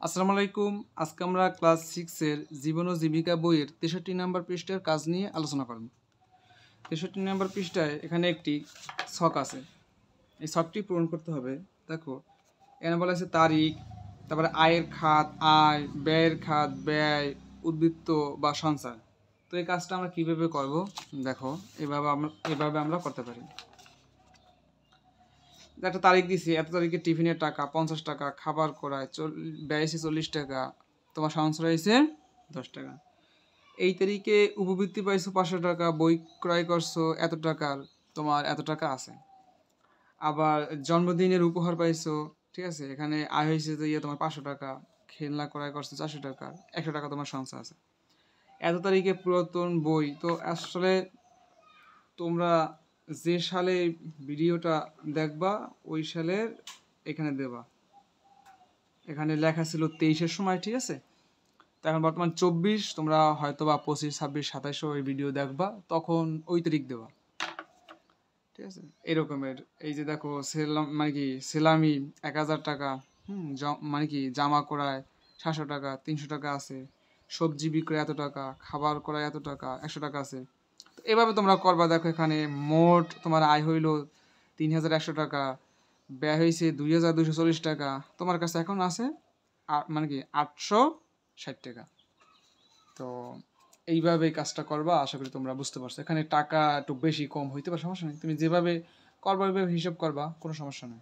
আসসালামু আলাইকুম। আজকে আমরা ক্লাস 6 এর জীবন ও জীবিকা বইয়ের 63 নম্বর পৃষ্ঠার কাজ নিয়ে আলোচনা করব। 63 নম্বর পৃষ্ঠায় এখানে একটি ছক আছে। এই ছকটি পূরণ করতে হবে। দেখো, এখানে বলা আছে তারিখ, তারপরে আয়ের খাত আয়, ব্যয়ের খাত ব্যয়, উদ্বৃত্ত বা সঞ্চয়। তো এই কাজটা আমরা কিভাবে করব? দেখো, এভাবে আমরা করতে পারি। একটা তারিখ দিছি, এত তারিখে টিফিনের টাকা 50 টাকা, খাবার করায় ব্যয় হয়েছে 40 টাকা, তোমার সঞ্চয় হয়েছে 10 টাকা। এই তারিখে উপবৃত্তি পাইছো 500 টাকা, বই ক্রয় করছো এত টাকার, তোমার এত টাকা আছে। আবার জন্মদিনের উপহার পাইছো, ঠিক আছে, এখানে আয় হয়েছে তো তোমার 500 টাকা, খেলনা ক্রয় করছো 400 টাকা, 100 টাকা তোমার সঞ্চয় আছে। এত তারিখে পুরাতন বই, তো আসলে তোমরা যে সালে ভিডিওটা দেখবা ওই সালের এখানে দেবা। এখানে লেখা ছিল 23-এর সময়, ঠিক আছে। তো এখন বর্তমান 24, তোমরা হয়তো বা 25, 26, 27 ওই ভিডিও দেখবা, তখন ওই তারিখ দেবা, ঠিক আছে। এরকমের এই যে দেখো, মানে কি সেলামি 1000 টাকা, মানে কি জামা করায় 700 টাকা, 300 টাকা আছে, সবজি বিক্রয় এত টাকা, খাবার করায় এত টাকা, 100 টাকা আছে। তো এভাবে তোমরা করবা। দেখো, এখানে মোট তোমার আয় হইল 3100 টাকা, ব্যয় হয়েছে 2240 টাকা, তোমার কাছে এখন আছে মানে কি 860 টাকা। তো এইভাবে কাজটা করবা। আশা করি তোমরা বুঝতে পারছো। এখানে টাকা একটু বেশি কম হইতে পারে, সমস্যা নেই। তুমি যেভাবে করবা ওইভাবে হিসাব করবা, কোনো সমস্যা নেই।